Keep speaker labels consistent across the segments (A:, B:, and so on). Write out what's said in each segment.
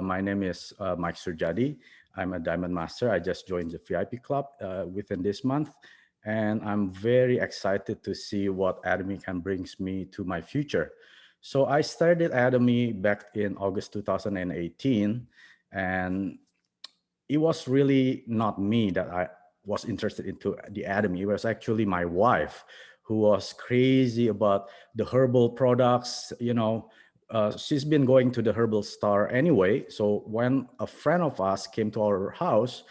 A: My name is Mike Surjadi. I'm a Diamond Master. I just joined the VIP club within this month, and I'm very excited to see what Atomy can brings me to my future. So I started Atomy back in August 2018, and it was really not me that I was interested into the Atomy. It was actually my wife who was crazy about the herbal products. She's been going to the herbal store anyway. So when a friend of us came to our house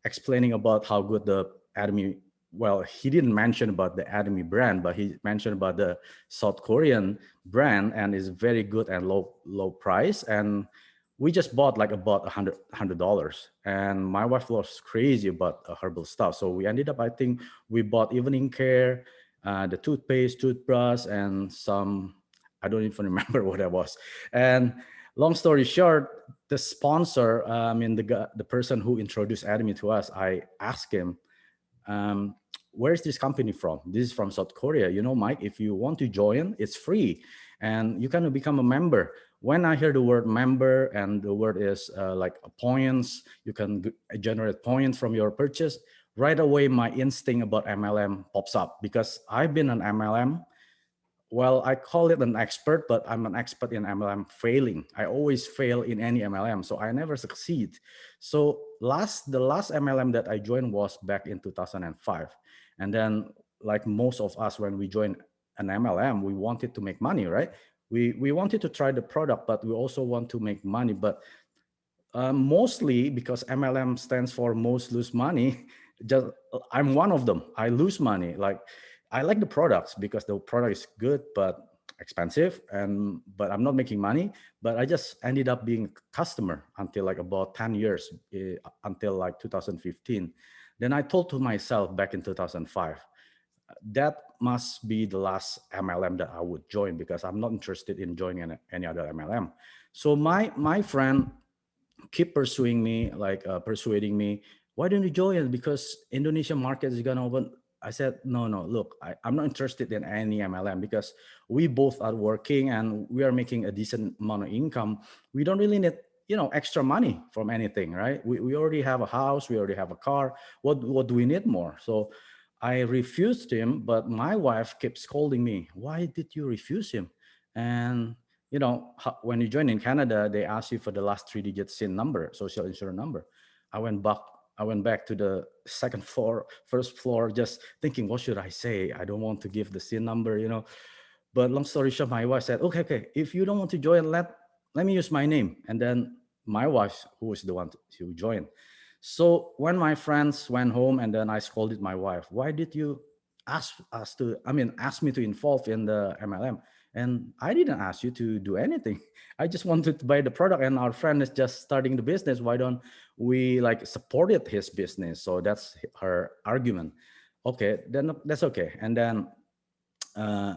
A: explaining about how good the Atomy, well, he didn't mention about the Atomy brand, but he mentioned about the South Korean brand and is very good and low price. And we just bought like about $100, and my wife was crazy about herbal stuff. So we ended up, I think, we bought evening care, the toothpaste, toothbrush, and some, I don't even remember what that was. And long story short, the sponsor, the person who introduced Atomy to us, I asked him, um, where's this company from? This is from South Korea. Mike, if you want to join, it's free and you can become a member. When I hear the word member and the word is like points, you can generate points from your purchase. Right away, my instinct about MLM pops up because I've been an MLM. Well, I call it an expert, but I'm an expert in MLM failing. I always fail in any MLM, so I never succeed. So the last MLM that I joined was back in 2005. And then, like most of us, when we join an MLM, we wanted to make money, right? We wanted to try the product, but we also want to make money. But mostly because MLM stands for most lose money. Just I'm one of them. I lose money. Like I like the products because the product is good but expensive, and but I'm not making money. But I just ended up being a customer until like about 10 years, until like 2015. Then I told to myself back in 2005, that must be the last MLM that I would join because I'm not interested in joining any other MLM. So my friend keep pursuing me, like persuading me, why don't you join? Because Indonesian market is gonna open. I said, no, look, I'm not interested in any MLM because we both are working and we are making a decent amount of income. We don't really need, extra money from anything, right? We already have a house, we already have a car. What do we need more? So I refused him, but my wife kept scolding me. Why did you refuse him? And when you join in Canada, they ask you for the last 3 digits SIN number, social insurance number. I went back. I went back to the second floor, first floor, just thinking, what should I say? I don't want to give the SIN number. But long story short, my wife said, okay, if you don't want to join, let me use my name. And then my wife, who was the one to join. So when my friends went home, and then I scolded my wife, why did you ask me to involve in the MLM? And I didn't ask you to do anything. I just wanted to buy the product, and our friend is just starting the business. Why don't we like supported his business? So that's her argument. Okay, then that's okay. And then uh,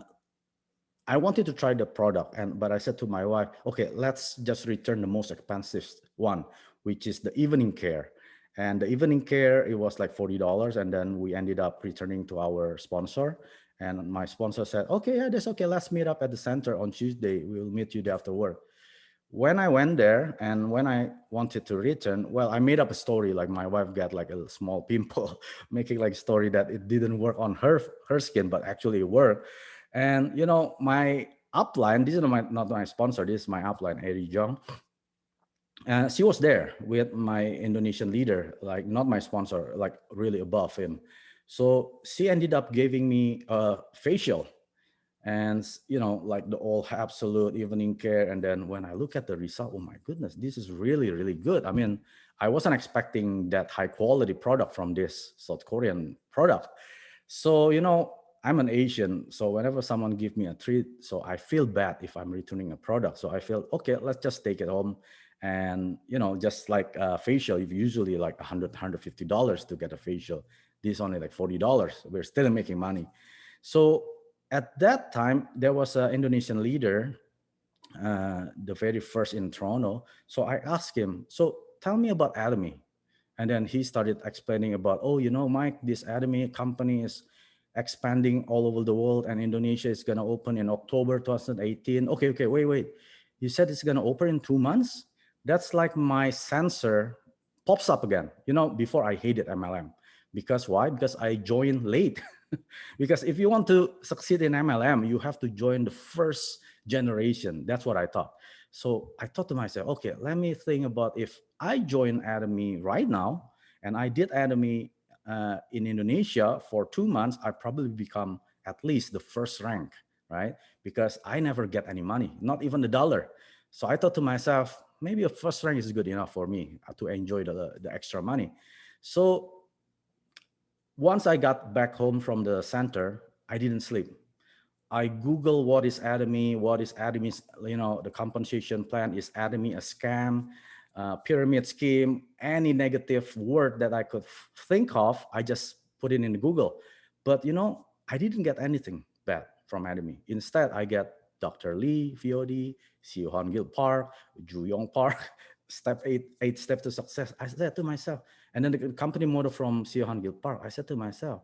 A: I wanted to try the product, but I said to my wife, okay, let's just return the most expensive one, which is the evening care. And the evening care, it was like $40, and then we ended up returning to our sponsor. And my sponsor said, okay, yeah, that's okay. Let's meet up at the center on Tuesday. We'll meet you there after work. When I went there and when I wanted to return, well, I made up a story. Like my wife got like a small pimple, making like a story that it didn't work on her skin, but actually it worked. And my upline, this is not my sponsor, this is my upline, Eri Jong. She was there with my Indonesian leader, like not my sponsor, like really above him. So she ended up giving me a facial, and like the all absolute evening care. And then when I look at the result, oh my goodness, this is really, really good. I mean, I wasn't expecting that high quality product from this South Korean product. So I'm an Asian, so whenever someone give me a treat, so I feel bad if I'm returning a product. So I feel, okay, let's just take it home. And just like a facial, you usually like $150 to get a facial. This is only like $40. We're still making money. So at that time, there was an Indonesian leader, the very first in Toronto. So I asked him, so tell me about Atomy. And then he started explaining about, oh, Mike, this Atomy company is expanding all over the world, and Indonesia is going to open in October 2018. Okay, wait. You said it's going to open in 2 months? that's like my sensor pops up again. Before I hated MLM. Because why? Because I joined late. Because if you want to succeed in MLM, you have to join the first generation. That's what I thought. So I thought to myself, okay, let me think about if I join Atomy right now, and I did Atomy in Indonesia for 2 months, I probably become at least the first rank, right? Because I never get any money, not even a dollar. So I thought to myself, maybe a first rank is good enough for me to enjoy the extra money. So once I got back home from the center, I didn't sleep. I Google what is Atomy, what is Atomy's, the compensation plan. Is Atomy a scam, pyramid scheme, any negative word that I could think of, I just put it in Google. But, I didn't get anything bad from Atomy. Instead, I get Dr. Lee, VOD, Seo Gil Park, Ju Yong Park, step eight steps to success. I said to myself, and then the company model from Seo Gil Park, I said to myself,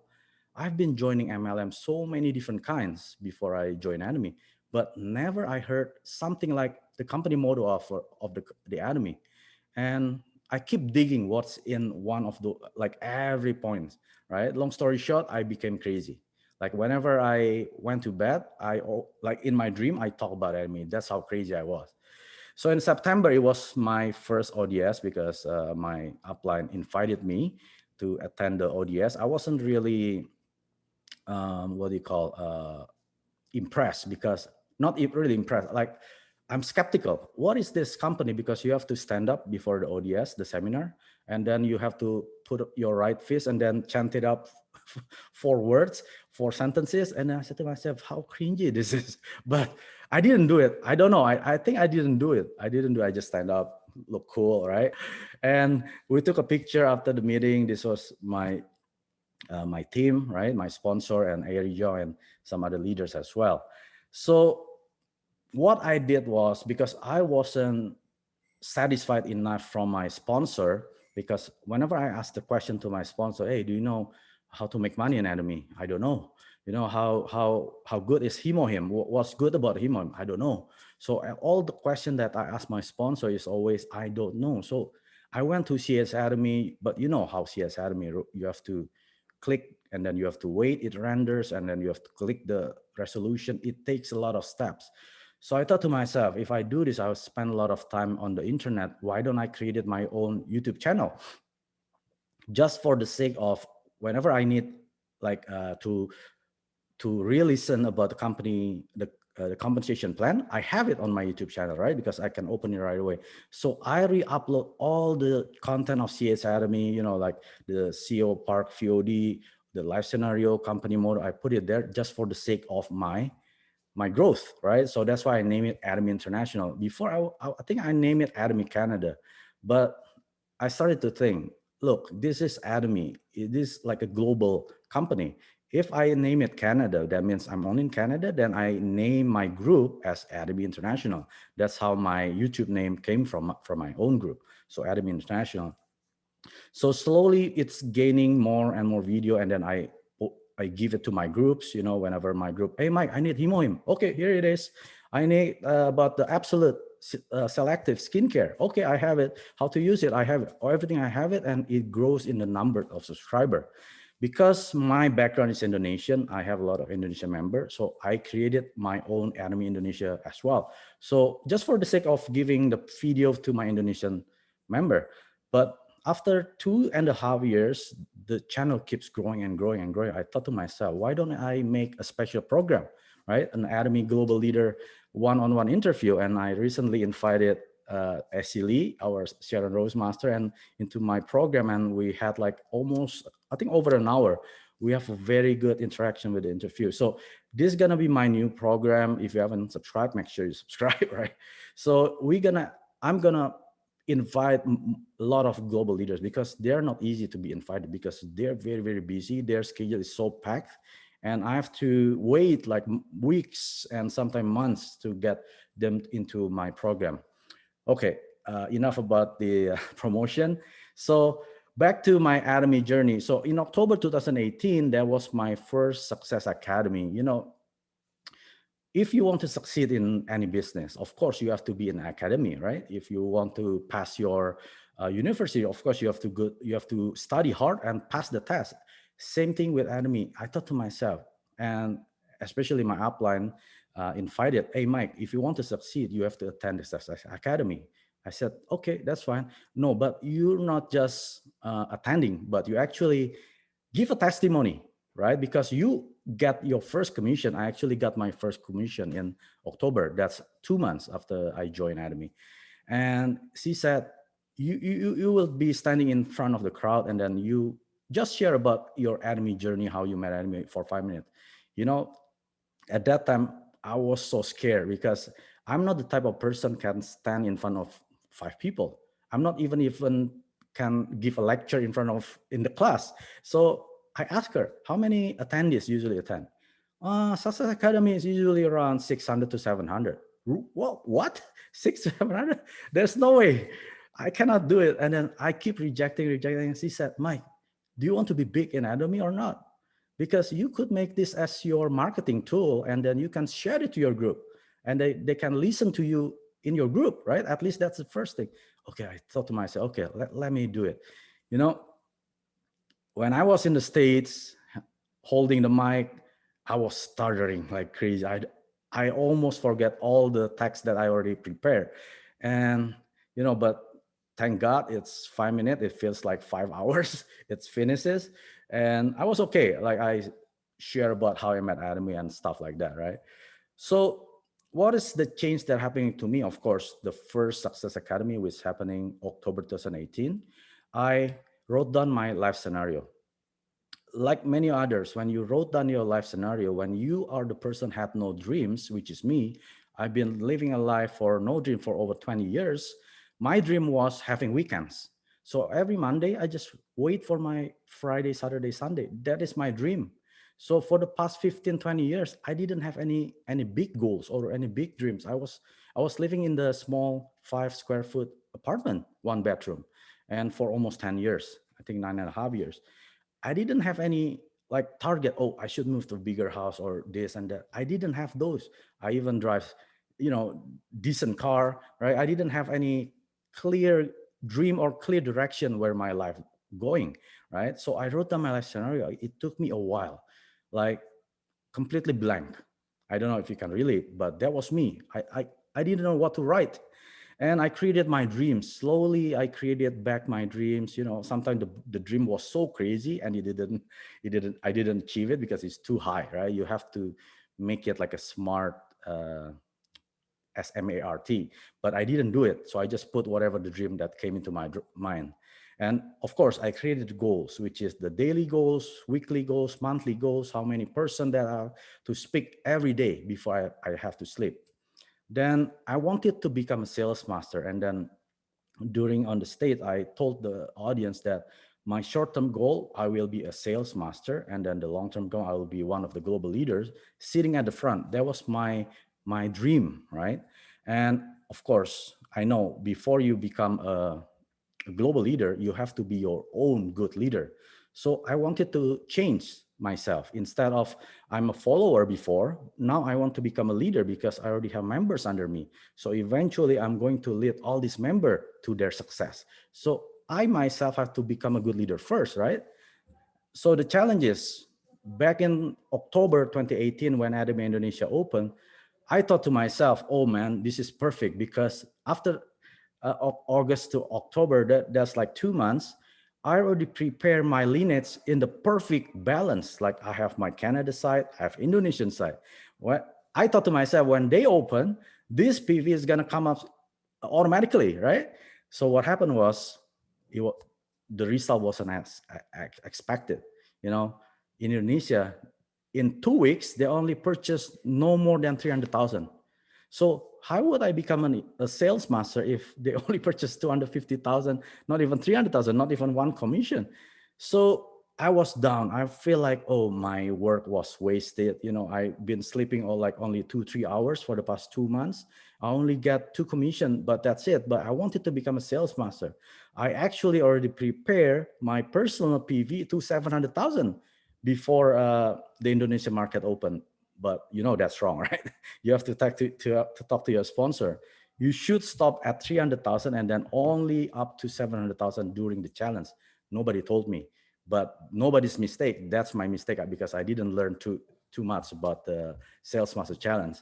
A: I've been joining MLM so many different kinds before I joined Atomy, but never I heard something like the company model of the Atomy. And I keep digging what's in one of the, like, every point, right? Long story short, I became crazy. Like whenever I went to bed, like in my dream, I talk about Atomy. That's how crazy I was. So in September, it was my first ODS because my upline invited me to attend the ODS. I wasn't really what do you call impressed, because not really impressed, like I'm skeptical. What is this company? Because you have to stand up before the ODS, the seminar, and then you have to put up your right fist and then chant it up 4 words, 4 sentences. And then I said to myself, how cringy this is. But I didn't do it. I don't know. I think I didn't do it. I just stand up, look cool, right? And we took a picture after the meeting. This was my team, right? My sponsor and Aerijo and some other leaders as well. So what I did was, because I wasn't satisfied enough from my sponsor, because whenever I asked the question to my sponsor, hey, do you know how to make money in Atomy? I don't know. How good is Himohim? What's good about Himohim? I don't know. So all the question that I ask my sponsor is always, I don't know. So I went to CS Atomy, but you know how CS Atomy, you have to click and then you have to wait, it renders, and then you have to click the resolution. It takes a lot of steps. So I thought to myself, if I do this, I'll spend a lot of time on the internet. Why don't I create my own YouTube channel? Just for the sake of whenever I need, like to really listen about the company, the compensation plan, I have it on my YouTube channel, right? Because I can open it right away. So I re-upload all the content of CS Atomy, like the CEO Park VOD, the life scenario, company model. I put it there just for the sake of my growth, right? So that's why I name it Atomy International. Before I think I named it Atomy Canada, but I started to think, look, this is Atomy. It is like a global company. If I name it Canada, that means I'm only in Canada. Then I name my group as Atomy International. That's how my YouTube name came from my own group. So Atomy International. So slowly it's gaining more and more video, and then I give it to my groups, whenever my group, hey Mike, I need Himohim. Okay, here it is. I need about the absolute selective skincare. Okay, I have it. How to use it? I have it. Everything I have it, and it grows in the number of subscriber. Because my background is Indonesian, I have a lot of Indonesian members. So I created my own Atomy Indonesia as well. So just for the sake of giving the video to my Indonesian member. But after 2.5 years, the channel keeps growing and growing and growing. I thought to myself, why don't I make a special program, right? An Atomy Global Leader one-on-one interview. And I recently invited Essie Lee, our Sharon Rose Master, and into my program. And we had like almost, I think, over an hour. We have a very good interaction with the interview. So this is gonna be my new program. If you haven't subscribed, make sure you subscribe, right? So I'm gonna invite a lot of global leaders, because they're not easy to be invited, because they're very, very busy. Their schedule is so packed, and I have to wait like weeks and sometimes months to get them into my program. Okay, enough about the promotion. So back to my Atomy journey. So in October 2018, that was my first Success Academy. if you want to succeed in any business, of course, you have to be in an academy, right? If you want to pass your university, of course, you have to study hard and pass the test. Same thing with Atomy. I thought to myself, and especially my upline invited, hey, Mike, if you want to succeed, you have to attend the Success Academy. I said, okay, that's fine. No, but you're not just attending, but you actually give a testimony, right? Because you get your first commission. I actually got my first commission in October. That's 2 months after I joined Atomy. And she said, you will be standing in front of the crowd, and then you just share about your Atomy journey, how you met Atomy for 5 minutes. You know, at that time, I was so scared because I'm not the type of person can stand in front of 5 people. I'm not even can give a lecture in the class. So I asked her, how many attendees usually attend? Success Academy is usually around 600 to 700. What? 700? There's no way. I cannot do it. And then I keep rejecting. And she said, Mike, do you want to be big in Atomy or not? Because you could make this as your marketing tool, and then you can share it to your group, and they can listen to you in your group, right? At least that's the first thing. Okay, I thought to myself, okay, let me do it. You know, when I was in the States holding the mic, I was stuttering like crazy. I almost forget all the text that I already prepared. And, you know, but thank God it's 5 minutes. It feels like 5 hours. It finishes. And I was okay. Like I share about how I met Atomy and stuff like that, right? So what is the change that happening to me? Of course, the first Success Academy was happening October 2018. I wrote down my life scenario. Like many others, when you wrote down your life scenario, when you are the person had no dreams, which is me, I've been living a life for no dream for over 20 years. My dream was having weekends. So every Monday, I just wait for my Friday, Saturday, Sunday. That is my dream. So for the past 15, 20 years, I didn't have any big goals or any big dreams. I was living in the small 5 square foot apartment, 1 bedroom, and for almost 10 years, I think 9.5 years. I didn't have any like target. Oh, I should move to a bigger house or this and that. I didn't have those. I even drive, you know, decent car, right? I didn't have any clear dream or clear direction where my life going, right? So I wrote down my life scenario. It took me a while, like completely blank. I don't know if you can relate, but that was me. I didn't know what to write. And I created my dreams. Slowly, I created back my dreams. You know, sometimes the dream was so crazy and I didn't achieve it because it's too high, right? You have to make it like a smart, SMART, but I didn't do it. So I just put whatever the dream that came into my mind. And of course, I created goals, which is the daily goals, weekly goals, monthly goals, how many person that are to speak every day before I have to sleep. Then I wanted to become a sales master. And then during on the stage, I told the audience that my short-term goal, I will be a sales master. And then the long-term goal, I will be one of the global leaders sitting at the front. That was my dream, right? And of course, I know before you become a global leader, you have to be your own good leader. So I wanted to change myself. Instead of I'm a follower before, now I want to become a leader because I already have members under me. So eventually I'm going to lead all these members to their success. So I myself have to become a good leader first, right? So the challenge is back in October 2018 when Atomy Indonesia opened, I thought to myself, oh man, this is perfect because after August to October, that's like 2 months. I already prepare my lineage in the perfect balance. Like I have my Canada side, I have Indonesian side. What I thought to myself, when they open, this PV is gonna come up automatically, right? So what happened was, the result wasn't as expected. You know, in Indonesia, in 2 weeks, they only purchased no more than 300,000. So how would I become a sales master if they only purchased 250,000, not even 300,000, not even one commission? So I was down. I feel like, oh, my work was wasted. You know, I've been sleeping all like only 2-3 hours for the past 2 months. I only get 2 commission, but that's it. But I wanted to become a sales master. I actually already prepared my personal PV to 700,000 before the Indonesian market opened. but you know that's wrong, right? You have to talk to your sponsor. You should stop at 300,000 and then only up to 700,000 during the challenge. Nobody told me, but nobody's mistake. That's my mistake because I didn't learn too much about the Sales Master Challenge.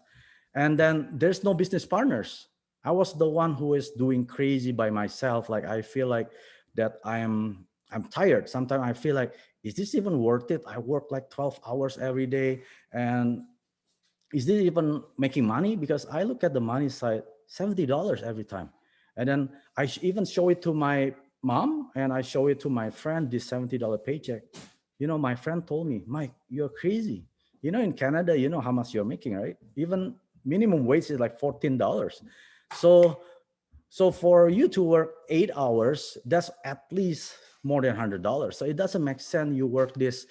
A: And then there's no business partners. I was the one who is doing crazy by myself. Like I feel like that I'm tired. Sometimes I feel like, is this even worth it? I work like 12 hours every day, and is this even making money? Because I look at the money side, $70 every time. And then even show it to my mom and I show it to my friend, this $70 paycheck. You know, my friend told me, Mike, you're crazy. You know, in Canada, you know how much you're making, right? Even minimum wage is like $14. So so for you to work 8 hours, that's at least more than $100. So it doesn't make sense you work this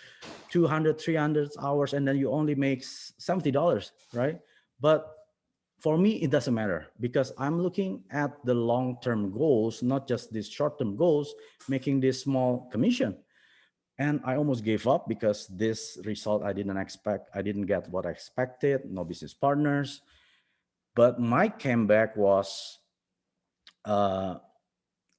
A: 200, 300 hours and then you only make $70, right? But for me, it doesn't matter because I'm looking at the long-term goals, not just these short-term goals, making this small commission. And I almost gave up because this result I didn't expect. I didn't get what I expected, no business partners. But my comeback was uh,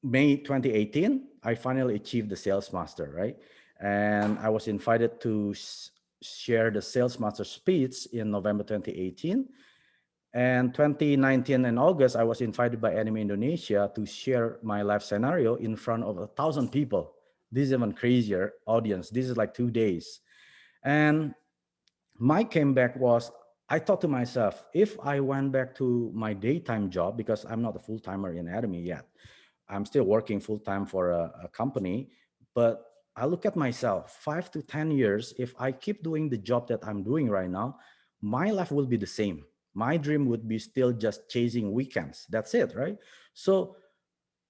A: May 2018, I finally achieved the sales master, right? And I was invited to share the sales master speech in November 2018. And 2019 in August, I was invited by Anime Indonesia to share my life scenario in front of 1,000 people. This is even crazier audience. This is like 2 days. And my comeback was, I thought to myself, if I went back to my daytime job, because I'm not a full-timer in Atomy yet, I'm still working full-time for a company, but I look at myself, 5 to 10 years, if I keep doing the job that I'm doing right now, my life will be the same. My dream would be still just chasing weekends. That's it, right? So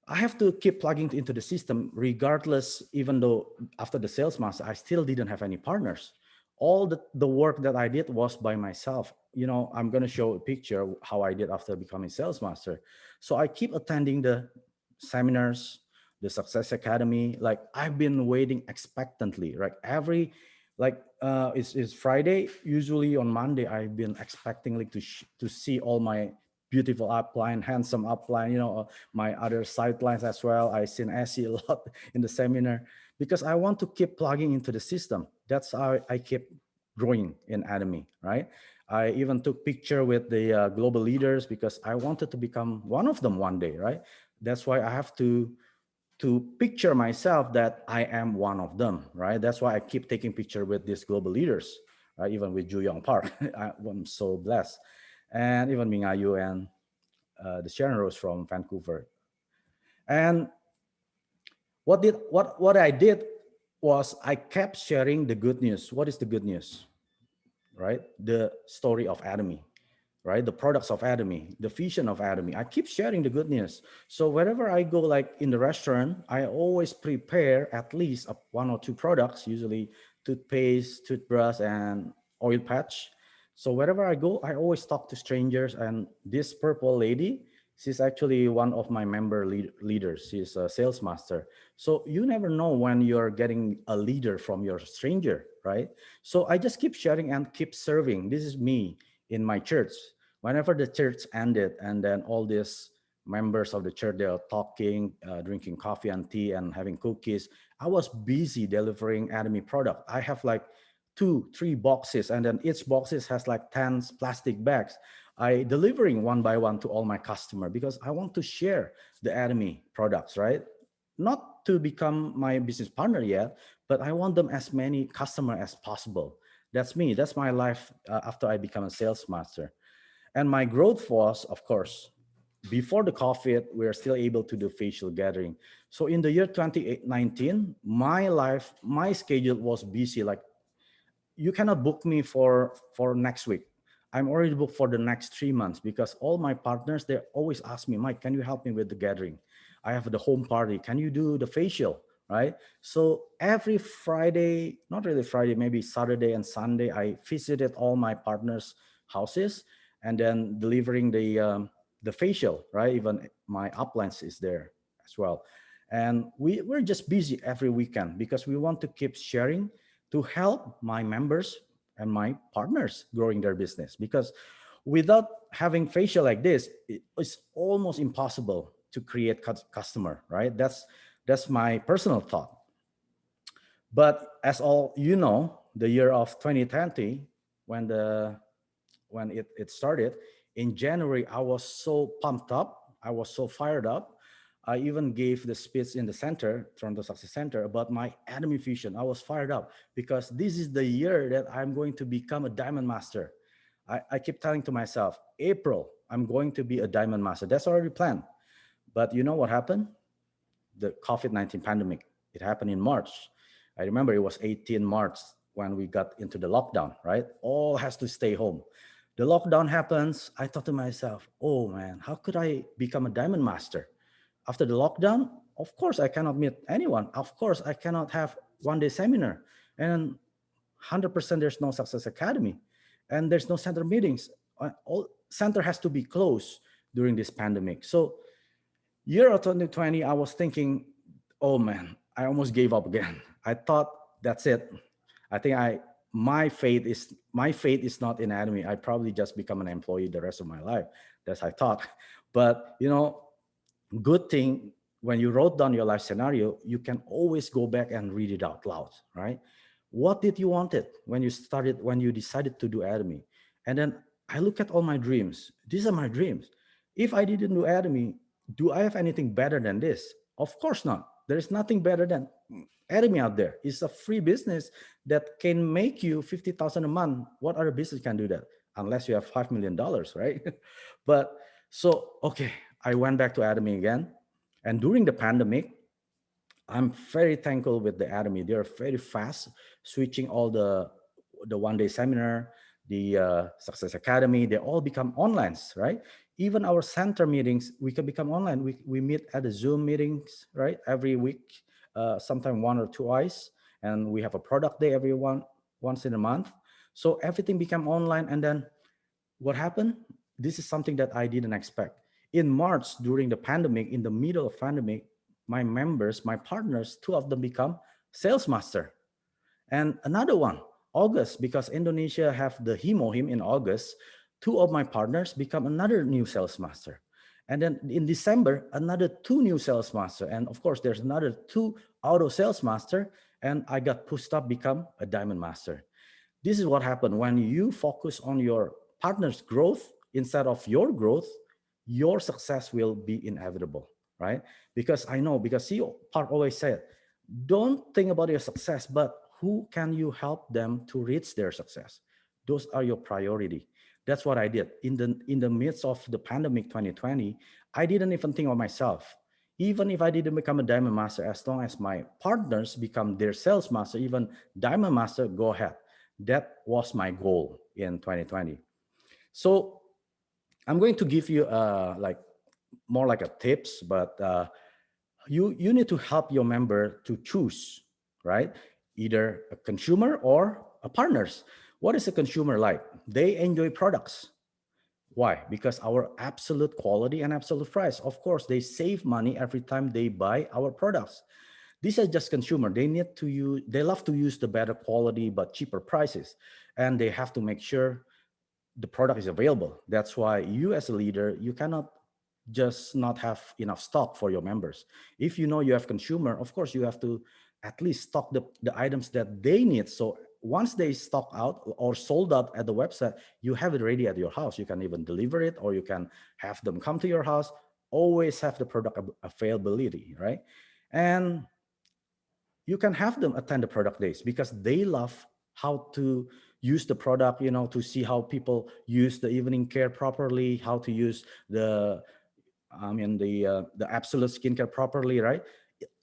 A: I have to keep plugging into the system regardless, even though after the sales master, I still didn't have any partners. All the work that I did was by myself. You know, I'm going to show a picture how I did after becoming sales master. So I keep attending the seminars, the Success Academy. Like I've been waiting expectantly, right? It's Friday. Usually on Monday, I've been expecting like to see all my beautiful upline, handsome upline, my other sidelines as well. I seen Essie a lot in the seminar because I want to keep plugging into the system. That's how I keep growing in Atomy, right? I even took picture with the global leaders because I wanted to become one of them one day, right? That's why I have to picture myself that I am one of them, right? That's why I keep taking picture with these global leaders, right? Even with Ju Young Park, I'm so blessed, and even Ming Ayu and the Sharon Rose from Vancouver. And what I did was I kept sharing the good news. What is the good news, right? The story of Atomy, right? The products of Atomy, the vision of Atomy. I keep sharing the good news. So wherever I go, like in the restaurant, I always prepare at least one or two products, usually toothpaste, toothbrush, and oil patch. So wherever I go, I always talk to strangers. And this purple lady, she's actually one of my member leaders. She's a sales master. So you never know when you're getting a leader from your stranger, right? So I just keep sharing and keep serving. This is me in my church. Whenever the church ended, and then all these members of the church, they are talking, drinking coffee and tea and having cookies, I was busy delivering Atomy product. I have like 2, 3 boxes, and then each boxes has like 10 plastic bags. I delivering one by one to all my customer because I want to share the Atomy products, right? Not to become my business partner yet, but I want them as many customer as possible. That's me. That's my life after I become a sales master. And my growth was, of course, before the COVID, we are still able to do facial gathering. So in the year 2019, my life, my schedule was busy. Like you cannot book me for next week. I'm already booked for the next 3 months because all my partners, they always ask me, Mike, can you help me with the gathering? I have the home party. Can you do the facial? Right? So every Friday, not really Friday, maybe Saturday and Sunday, I visited all my partners' houses and then delivering the facial, right? Even my uplines is there as well. And we're just busy every weekend because we want to keep sharing to help my members and my partners growing their business. Because without having facial like this, it's almost impossible to create customer, right? That's my personal thought. But as all you know, the year of 2020, when the when it started in January, I was so pumped up. I was so fired up. I even gave the speech in the center, Toronto Success Center, about my Atomy vision. I was fired up because this is the year that I'm going to become a diamond master. I keep telling to myself, April, I'm going to be a diamond master. That's already planned. But you know what happened? The COVID-19 pandemic. It happened in March. I remember it was 18 March when we got into the lockdown, right? All has to stay home. The lockdown happens. I thought to myself, oh man, how could I become a diamond master? After the lockdown, of course, I cannot meet anyone. Of course, I cannot have one day seminar. And 100% there's no Success Academy. And there's no center meetings. All center has to be closed during this pandemic. So year of 2020, I was thinking, oh man, I almost gave up again. I thought that's it. I think my fate is not in Atomy. I probably just become an employee the rest of my life. That's I thought. But good thing when you wrote down your life scenario, you can always go back and read it out loud, right? What did you want it when you decided to do Atomy? And then I look at all my dreams. These are my dreams. If I didn't do Atomy, do I have anything better than this? Of course not. There is nothing better than Atomy out there. It's a free business that can make you 50,000 a month. What other business can do that? Unless you have $5 million, right? But so, okay, I went back to Atomy again. And during the pandemic, I'm very thankful with the Atomy. They're very fast, switching all the one day seminar, the Success Academy. They all become online, right? Even our center meetings, we can become online. We meet at the Zoom meetings, right? Every week, sometime one or twice, and we have a product day once in a month. So everything became online, and then what happened? This is something that I didn't expect. In March, during the pandemic, in the middle of pandemic, my members, my partners, two of them become sales master. And another one, August, because Indonesia have the Himohim in August, two of my partners become another new sales master. And then in December, another two new sales master. And of course, there's another two auto sales master. And I got pushed up, become a diamond master. This is what happened when you focus on your partner's growth instead of your growth, your success will be inevitable, right? Because I know, because CEO Park always said, don't think about your success, but who can you help them to reach their success? Those are your priority. That's what I did. In the midst of the pandemic 2020, I didn't even think of myself. Even if I didn't become a diamond master, as long as my partners become their sales master, even diamond master, go ahead. That was my goal in 2020. So I'm going to give you like more like a tips, but you need to help your member to choose, right? Either a consumer or a partners. What is a consumer like? They enjoy products. Why? Because our absolute quality and absolute price. Of course, they save money every time they buy our products. These are just consumer. They need to use. They love to use the better quality but cheaper prices, and they have to make sure the product is available. That's why you as a leader, you cannot just not have enough stock for your members. If you know you have consumer, of course you have to at least stock the items that they need. So once they stock out or sold out at the website, you have it ready at your house. You can even deliver it, or you can have them come to your house. Always have the product availability, right? And you can have them attend the product days because they love how to use the product, to see how people use the evening care properly, how to use the absolute skincare properly, right?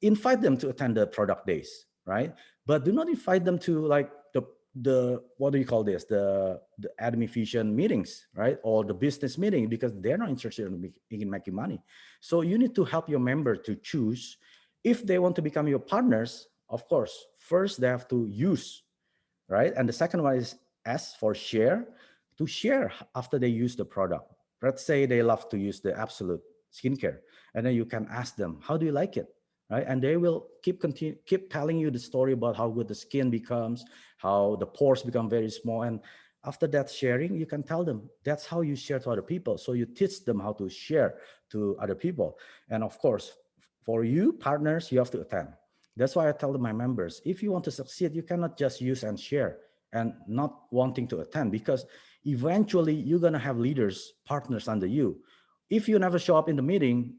A: Invite them to attend the product days, right? But do not invite them to like the what do you call this, the Atomy Fusion meetings, right? Or the business meeting, because they're not interested in making money. So you need to help your member to choose. If they want to become your partners, of course, first they have to use, right? And the second one is S for share, to share after they use the product. Let's say they love to use the absolute skincare, and then you can ask them, how do you like it, right? And they will keep telling you the story about how good the skin becomes, how the pores become very small. And after that sharing, you can tell them that's how you share to other people. So you teach them how to share to other people. And of course, for you partners, you have to attend. That's why I tell my members, if you want to succeed, you cannot just use and share and not wanting to attend, because eventually you're going to have leaders, partners under you. If you never show up in the meeting,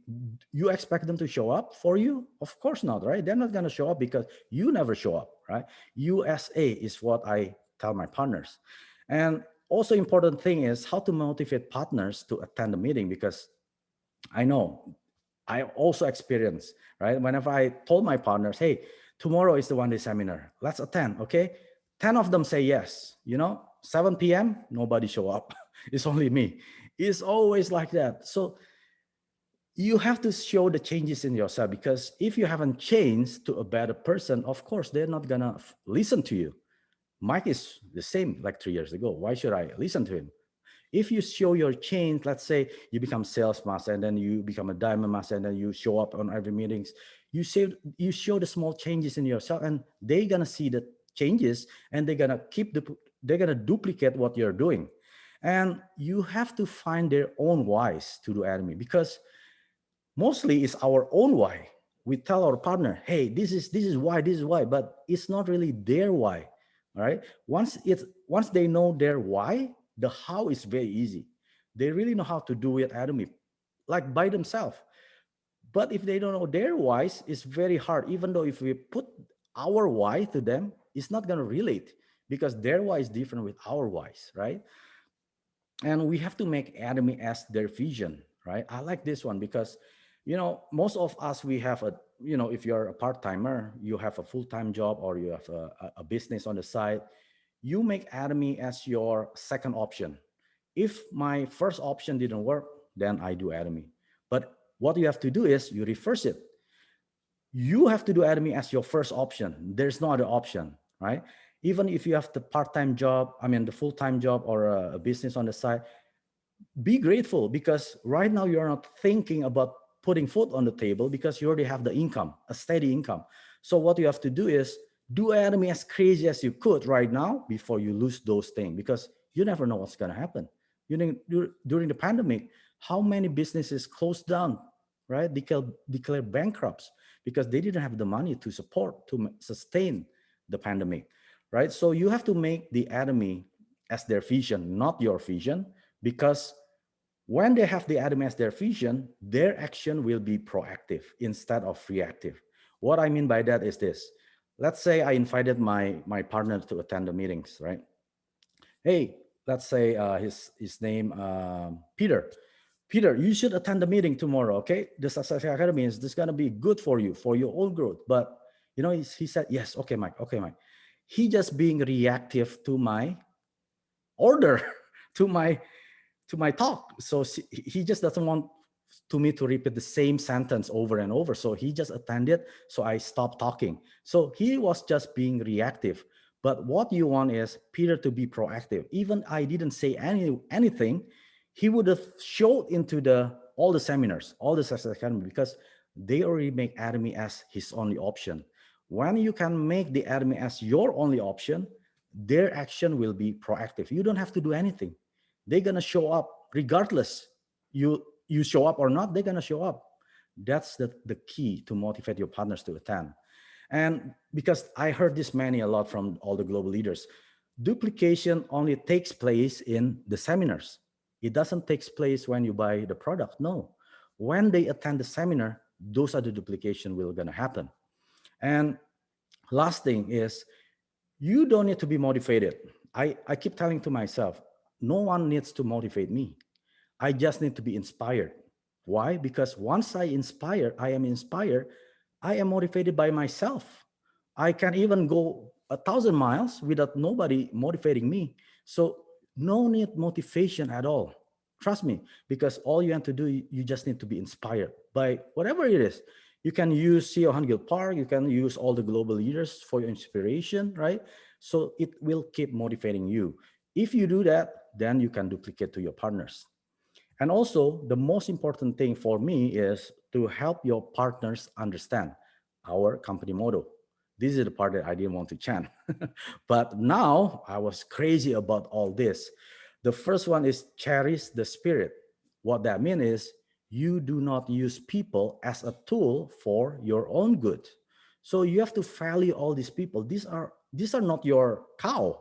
A: you expect them to show up for you? Of course not, right? They're not going to show up because you never show up, right? USA is what I tell my partners. And also important thing is how to motivate partners to attend the meeting, because I know I also experienced, right? Whenever I told my partners, hey, tomorrow is the one day seminar, let's attend, okay? 10 of them say yes, 7 p.m., nobody show up. It's only me. It's always like that. So you have to show the changes in yourself, because if you haven't changed to a better person, of course, they're not gonna listen to you. Mike is the same like 3 years ago. Why should I listen to him? If you show your change, let's say you become sales master and then you become a diamond master and then you show up on every meetings, you show the small changes in yourself, and they're gonna see the changes, and they're gonna duplicate what you're doing. And you have to find their own whys to do Atomy, because mostly it's our own why. We tell our partner, hey, this is why, but it's not really their why. All right. Once they know their why, the how is very easy. They really know how to do it Atomy, like by themselves. But if they don't know their whys, it's very hard. Even though if we put our why to them, it's not gonna relate, because their why is different with our whys, right? And we have to make Atomy as their vision, right? I like this one because, most of us, we have if you're a part-timer, you have a full-time job, or you have a business on the side, you make Atomy as your second option. If my first option didn't work, then I do Atomy. But what you have to do is you reverse it. You have to do Atomy as your first option. There's no other option, right? Even if you have the part-time job, the full-time job, or a business on the side, be grateful, because right now you're not thinking about putting food on the table, because you already have the income, a steady income. So what you have to do is do Atomy as crazy as you could right now before you lose those things, because you never know what's going to happen. During the pandemic, how many businesses closed down, right? Declare bankrupts because they didn't have the money to sustain the pandemic, right? So you have to make the Atomy as their vision, not your vision, because when they have the Atomy as their vision, their action will be proactive instead of reactive. What I mean by that is this. Let's say I invited my partner to attend the meetings, right? Hey, let's say his name, Peter. Peter, you should attend the meeting tomorrow, okay? The Success Academy is this gonna be good for your own growth. But he said, yes, okay, Mike, okay, Mike. He just being reactive to my order, to my talk. So he just doesn't want to me to repeat the same sentence over and over. So he just attended. So I stopped talking. So he was just being reactive. But what you want is Peter to be proactive. Even I didn't say anything, he would have showed into all the seminars, all the Success Academy, because they already make Atomy as his only option. When you can make the Atomy as your only option, their action will be proactive. You don't have to do anything. They're gonna show up regardless. You show up or not, they're gonna show up. That's the key to motivate your partners to attend. And because I heard this a lot from all the global leaders, duplication only takes place in the seminars. It doesn't take place when you buy the product. No, when they attend the seminar, those are the duplication will gonna happen. And last thing is, you don't need to be motivated. I keep telling to myself, no one needs to motivate me. I just need to be inspired. Why? Because once I am inspired, I am motivated by myself. I can even go 1,000 miles without nobody motivating me. So no need motivation at all. Trust me, because all you have to do, you just need to be inspired by whatever it is. You can use CEO Hangil Park, you can use all the global leaders for your inspiration, right? So it will keep motivating you. If you do that, then you can duplicate to your partners. And also, the most important thing for me is to help your partners understand our company motto. This is the part that I didn't want to chant. But now I was crazy about all this. The first one is cherish the spirit. What that means is you do not use people as a tool for your own good. So you have to value all these people. These are not your cow.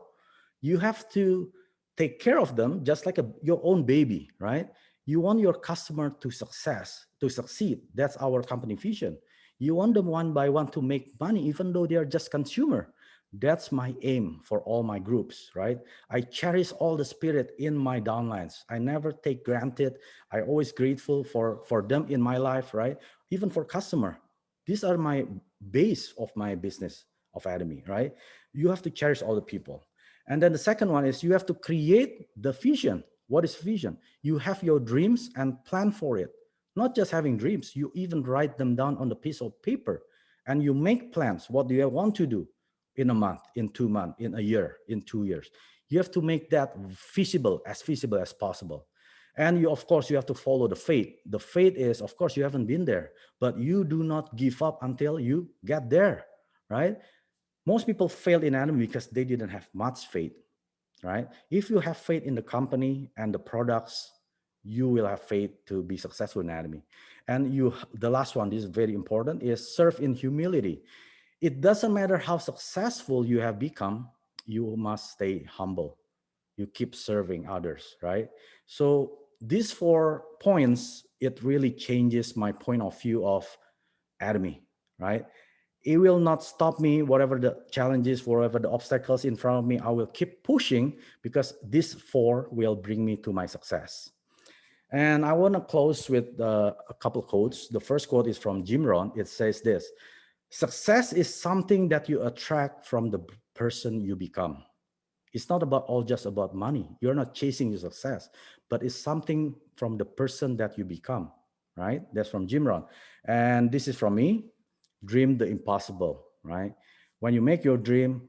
A: You have to take care of them just like your own baby, right? You want your customer to succeed. That's our company vision. You want them one by one to make money, even though they are just consumer. That's my aim for all my groups, right? I cherish all the spirit in my downlines. I never take granted. I always grateful for them in my life, right? Even for customer. These are my base of my business of Atomy, right? You have to cherish all the people. And then the second one is you have to create the vision. What is vision? You have your dreams and plan for it. Not just having dreams, you even write them down on the piece of paper and you make plans. What do you want to do in a month, in 2 months, in a year, in 2 years? You have to make that feasible as possible. And you, of course, you have to follow the faith. The faith is, of course, you haven't been there, but you do not give up until you get there, right? Most people fail in Atomy because they didn't have much faith, right? If you have faith in the company and the products, you will have faith to be successful in Atomy. And the last one, this is very important, is serve in humility. It doesn't matter how successful you have become, you must stay humble. You keep serving others, right? So these 4 points, it really changes my point of view of Atomy, right? It will not stop me, whatever the challenges, whatever the obstacles in front of me, I will keep pushing because these 4 will bring me to my success. And I want to close with a couple quotes. The first quote is from Jim Rohn. It says this: success is something that you attract from the person you become. It's not about all just about money. You're not chasing your success, but it's something from the person that you become, right? That's from Jim Rohn. And this is from me: dream the impossible, right? When you make your dream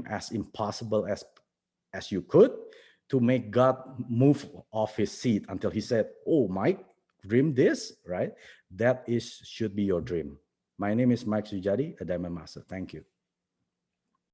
A: as impossible as you could, to make God move off his seat until he said, oh, Mike, dream this, right? That is should be your dream. My name is Mike Surjadi, a Diamond Master. Thank you.